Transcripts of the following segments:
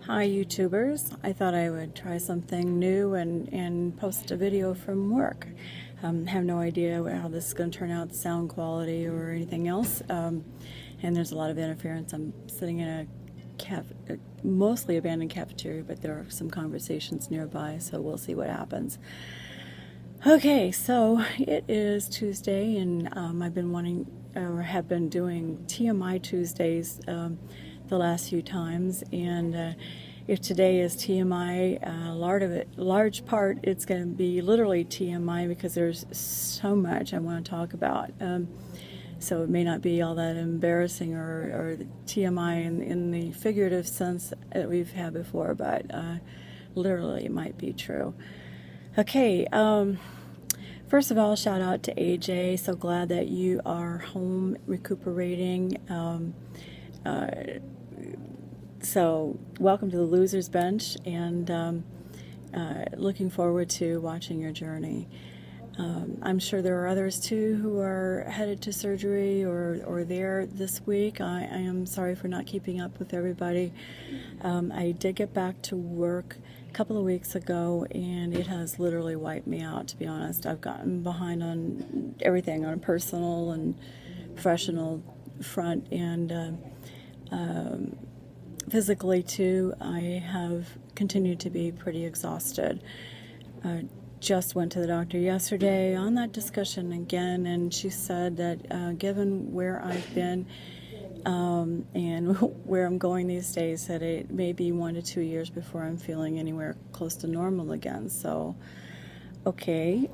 Hi YouTubers, I thought I would try something new and post a video from work. Have no idea how this is going to turn out, sound quality or anything else, and there's a lot of interference. I'm sitting in a mostly abandoned cafeteria, but there are some conversations nearby, so we'll see what happens. Okay, so it is Tuesday, and I've been wanting, or have been doing TMI Tuesdays the last few times, and if today is TMI, large part, it's going to be literally TMI because there's so much I want to talk about. So it may not be all that embarrassing or TMI in the figurative sense that we've had before, but literally it might be true. Okay, first of all, shout out to AJ. So glad that you are home recuperating. So welcome to the Loser's Bench, and looking forward to watching your journey. I'm sure there are others too who are headed to surgery or there this week. I am sorry for not keeping up with everybody. I did get back to work a couple of weeks ago, and it has literally wiped me out, to be honest. I've gotten behind on everything on a personal and professional front, and physically too. I have continued to be pretty exhausted. Just went to the doctor yesterday on that discussion again, and she said that given where I've been and where I'm going these days, that it may be 1 to 2 years before I'm feeling anywhere close to normal again. So, okay.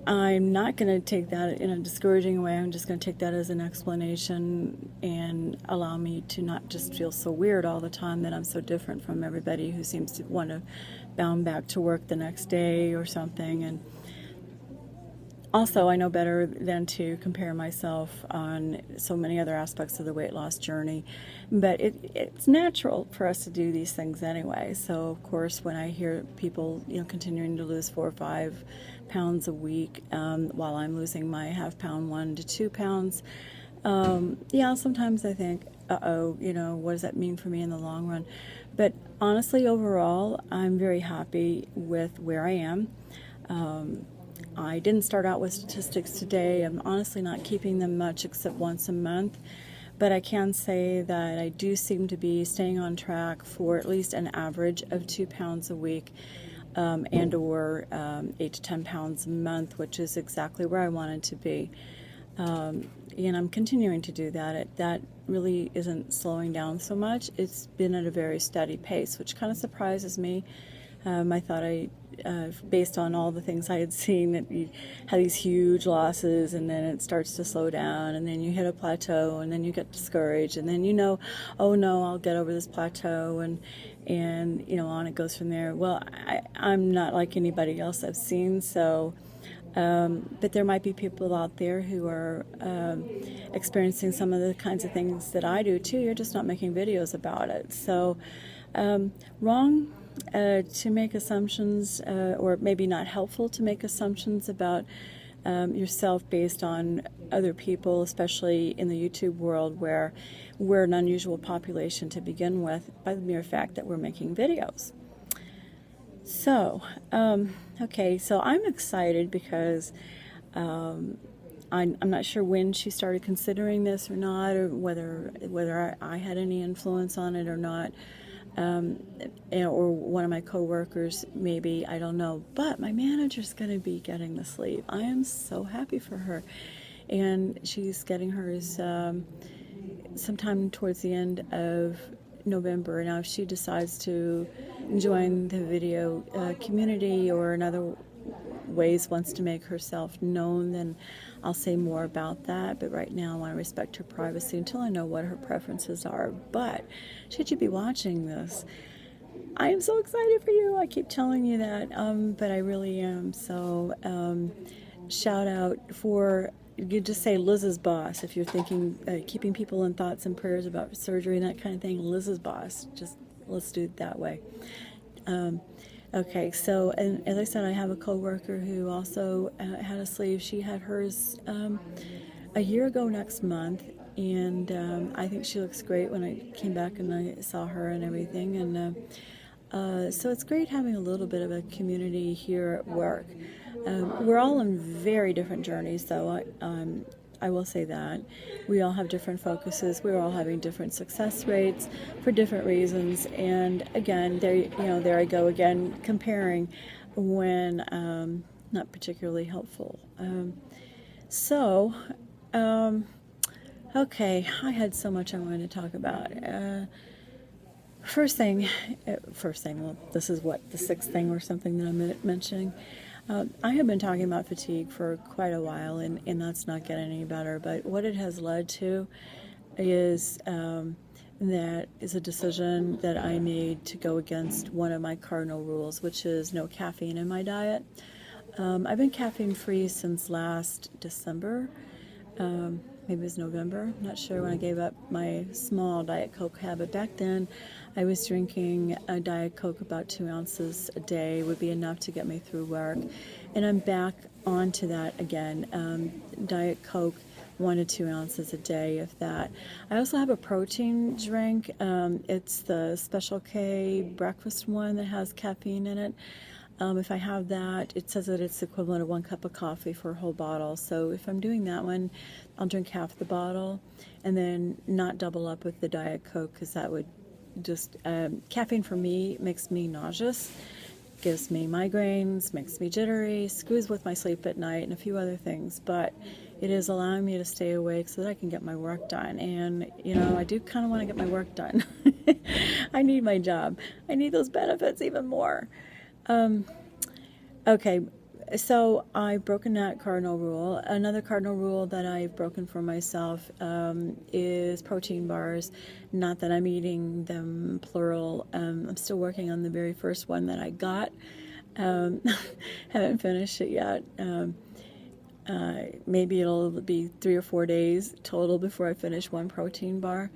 I'm not going to take that in a discouraging way. I'm just going to take that as an explanation and allow me to not just feel so weird all the time that I'm so different from everybody who seems to want to bound back to work the next day or something. And also, I know better than to compare myself on so many other aspects of the weight loss journey, but it's natural for us to do these things anyway. So, of course, when I hear people, continuing to lose 4 or 5 pounds a week, while I'm losing my half-pound 1 to 2 pounds, yeah, sometimes I think, uh-oh, what does that mean for me in the long run? But honestly, overall, I'm very happy with where I am. I didn't start out with statistics today. I'm honestly not keeping them much except once a month, but I can say that I do seem to be staying on track for at least an average of 2 pounds a week, and or 8 to 10 pounds a month, which is exactly where I wanted to be. And I'm continuing to do that. That really isn't slowing down so much. It's been at a very steady pace, which kind of surprises me. I thought based on all the things I had seen, that you had these huge losses, and then it starts to slow down, and then you hit a plateau, and then you get discouraged, and then oh no, I'll get over this plateau, and on it goes from there. Well, I'm not like anybody else I've seen, so. But there might be people out there who are experiencing some of the kinds of things that I do too. You're just not making videos about it. So, wrong to make assumptions, or maybe not helpful to make assumptions about yourself based on other people, especially in the YouTube world, where we're an unusual population to begin with by the mere fact that we're making videos. So, okay, so I'm excited because I'm not sure when she started considering this or not, or whether I had any influence on it or not, or one of my coworkers, maybe, I don't know. But my manager's going to be getting the sleeve. I am so happy for her, and she's getting hers sometime towards the end of November. Now, if she decides to join the video community or in other ways wants to make herself known, then I'll say more about that. But right now I want to respect her privacy until I know what her preferences are. But should you be watching this, I am so excited for you. I keep telling you that, but I really am. So shout out for, you just say Liz's boss if you're thinking, keeping people in thoughts and prayers about surgery and that kind of thing. Liz's boss, just let's do it that way. Okay, so, and as I said, I have a coworker who also had a sleeve. She had hers a year ago next month, and I think she looks great when I came back and I saw her and everything. And so it's great having a little bit of a community here at work. We're all on very different journeys, though. I will say that we all have different focuses. We're all having different success rates for different reasons. And again, there I go again, comparing when not particularly helpful. Okay, I had so much I wanted to talk about. First thing, well, this is what, the sixth thing or something that I'm mentioning. I have been talking about fatigue for quite a while, and that's not getting any better. But what it has led to is that is a decision that I made to go against one of my cardinal rules, which is no caffeine in my diet. I've been caffeine free since last December. Maybe it was November, I'm not sure, when I gave up my small Diet Coke habit. Back then, I was drinking a Diet Coke about 2 ounces a day, would be enough to get me through work. And I'm back onto that again. Diet Coke, 1 to 2 ounces a day, if that. I also have a protein drink. It's the Special K breakfast one that has caffeine in it. If I have that, it says that it's equivalent of 1 cup of coffee for a whole bottle. So if I'm doing that one, I'll drink half the bottle and then not double up with the Diet Coke, because that would just, caffeine for me makes me nauseous, gives me migraines, makes me jittery, screws with my sleep at night, and a few other things. But it is allowing me to stay awake so that I can get my work done. And, I do kind of want to get my work done. I need my job. I need those benefits even more. Okay, so I've broken that cardinal rule. Another cardinal rule that I've broken for myself is protein bars. Not that I'm eating them plural. I'm still working on the very first one that I got. Haven't finished it yet. Maybe it'll be 3 or 4 days total before I finish one protein bar.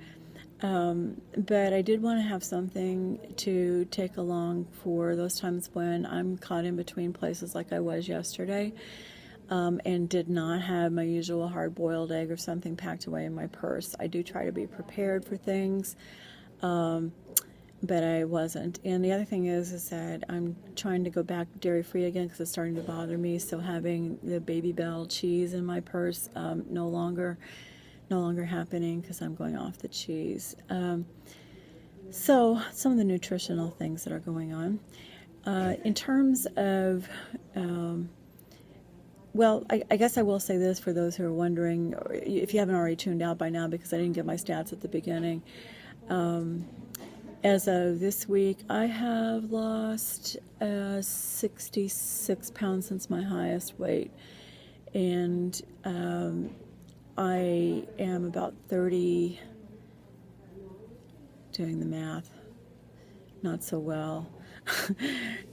But I did want to have something to take along for those times when I'm caught in between places like I was yesterday, and did not have my usual hard-boiled egg or something packed away in my purse. I do try to be prepared for things, but I wasn't. And the other thing is that I'm trying to go back dairy-free again because it's starting to bother me. So having the Baby Bell cheese in my purse, no longer happening because I'm going off the cheese. So some of the nutritional things that are going on. In terms of, well, I guess I will say this for those who are wondering, or if you haven't already tuned out by now because I didn't give my stats at the beginning. As of this week, I have lost 66 pounds since my highest weight. And I am about 30, doing the math, not so well,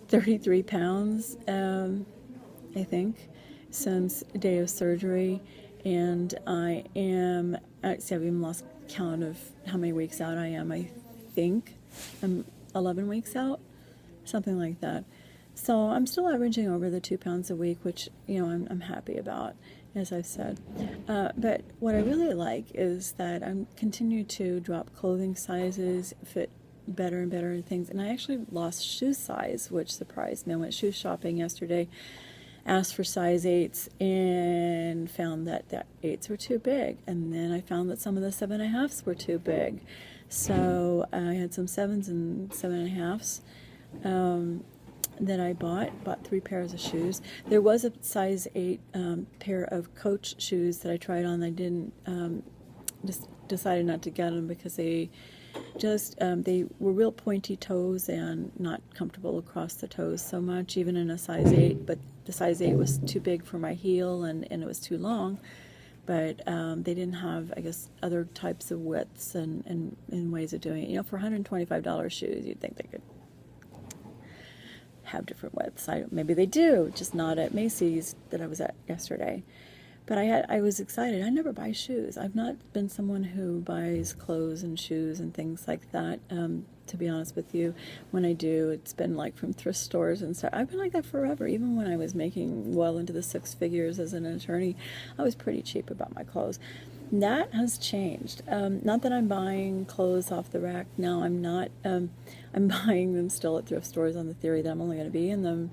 33 pounds, I think, since the day of surgery. And I am, actually I've even lost count of how many weeks out I am. I think I'm 11 weeks out, something like that. So I'm still averaging over the 2 pounds a week, which, I'm happy about, as I've said. But what I really like is that I'm continue to drop clothing sizes, fit better and better in things. And I actually lost shoe size, which surprised me. I went shoe shopping yesterday, asked for size 8s, and found that 8s were too big. And then I found that some of the 7.5s were too big. So I had some 7s and 7.5s. That I bought 3 pairs of shoes. There was a size 8 pair of Coach shoes that I tried on. I didn't, just decided not to get them because they were real pointy toes and not comfortable across the toes so much, even in a size 8. But the size 8 was too big for my heel and it was too long. But they didn't have, I guess, other types of widths and ways of doing it. For $125 shoes, you'd think they could have different widths. Maybe they do, just not at Macy's that I was at yesterday. But I was excited. I never buy shoes. I've not been someone who buys clothes and shoes and things like that. To be honest with you, when I do, it's been like from thrift stores and stuff. I've been like that forever. Even when I was making well into the 6 figures as an attorney, I was pretty cheap about my clothes. That has changed. Not that I'm buying clothes off the rack. No, I'm not. I'm buying them still at thrift stores on the theory that I'm only going to be in them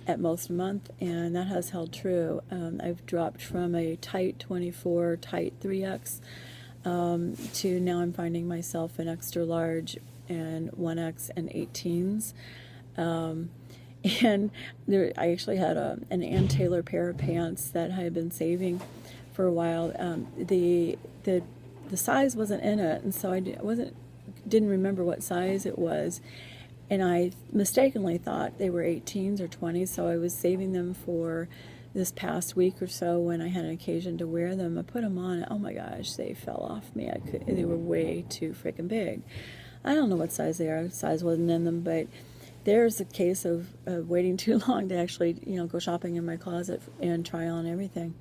at most a month, and that has held true. I've dropped from a tight 24, tight 3X, to now I'm finding myself in extra large and 1X and 18s. And I actually had an Ann Taylor pair of pants that I had been saving for a while. The size wasn't in it, and so I didn't remember what size it was, and I mistakenly thought they were 18s or 20s. So I was saving them for this past week or so when I had an occasion to wear them. I put them on, and oh my gosh, they fell off me. They were way too freaking big. I don't know what size they are. Size wasn't in them, but there's a case of waiting too long to actually, go shopping in my closet and try on everything.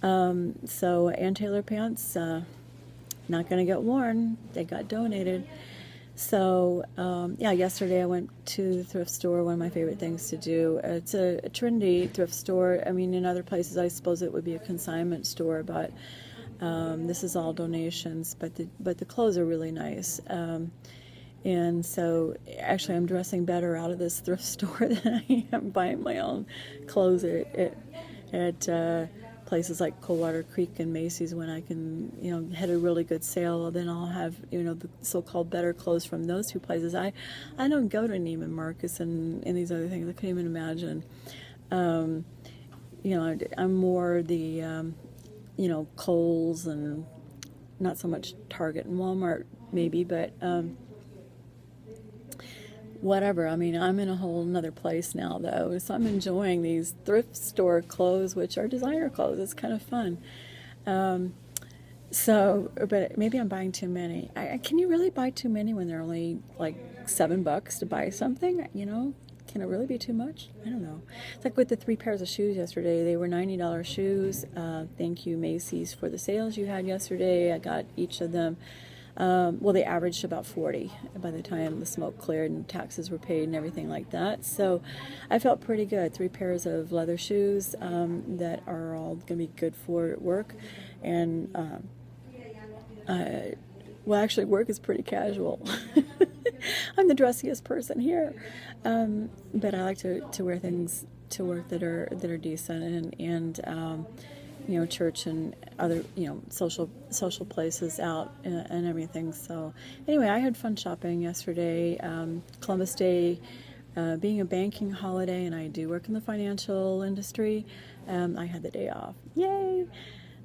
So Ann Taylor pants, not going to get worn. They got donated. So, yeah, yesterday I went to the thrift store, one of my favorite things to do. It's a trendy thrift store. I mean, in other places I suppose it would be a consignment store, but this is all donations. But the clothes are really nice. And so, actually, I'm dressing better out of this thrift store than I am buying my own clothes at places like Coldwater Creek and Macy's. When I can, hit a really good sale, then I'll have, the so-called better clothes from those two places. I don't go to Neiman Marcus and these other things. I couldn't even imagine. I'm more the, Kohl's and not so much Target and Walmart maybe, but whatever. I mean, I'm in a whole nother place now, though, so I'm enjoying these thrift store clothes, which are designer clothes. It's kind of fun. But maybe I'm buying too many. Can you really buy too many when they're only like $7 to buy something? Can it really be too much? I don't know. It's like with the 3 pairs of shoes yesterday. They were $90 shoes. Thank you, Macy's, for the sales you had yesterday. I got each of them. They averaged about 40 by the time the smoke cleared and taxes were paid and everything like that. So I felt pretty good. 3 pairs of leather shoes that are all going to be good for work. And, actually, work is pretty casual. I'm the dressiest person here. But I like to wear things to work that are decent and church and other, social places out and everything. So anyway, I had fun shopping yesterday. Columbus Day, being a banking holiday, and I do work in the financial industry, I had the day off. Yay!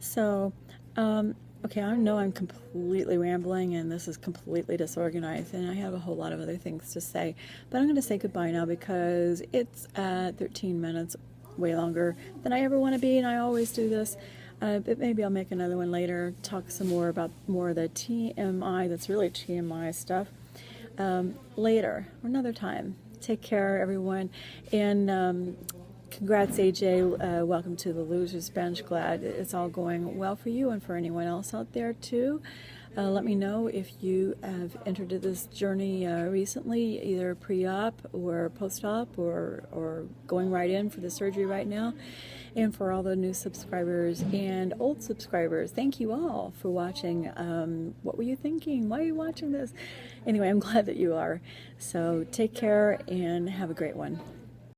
So, okay, I know I'm completely rambling and this is completely disorganized and I have a whole lot of other things to say, but I'm going to say goodbye now because it's 13 minutes, way longer than I ever want to be, and I always do this. But maybe I'll make another one later, talk some more about more of the TMI, that's really TMI stuff, later, or another time. Take care, everyone, and congrats, AJ. Welcome to the Loser's Bench. Glad it's all going well for you and for anyone else out there, too. Let me know if you have entered this journey recently, either pre-op or post-op or going right in for the surgery right now. And for all the new subscribers and old subscribers, thank you all for watching. What were you thinking? Why are you watching this? Anyway, I'm glad that you are. So take care and have a great one.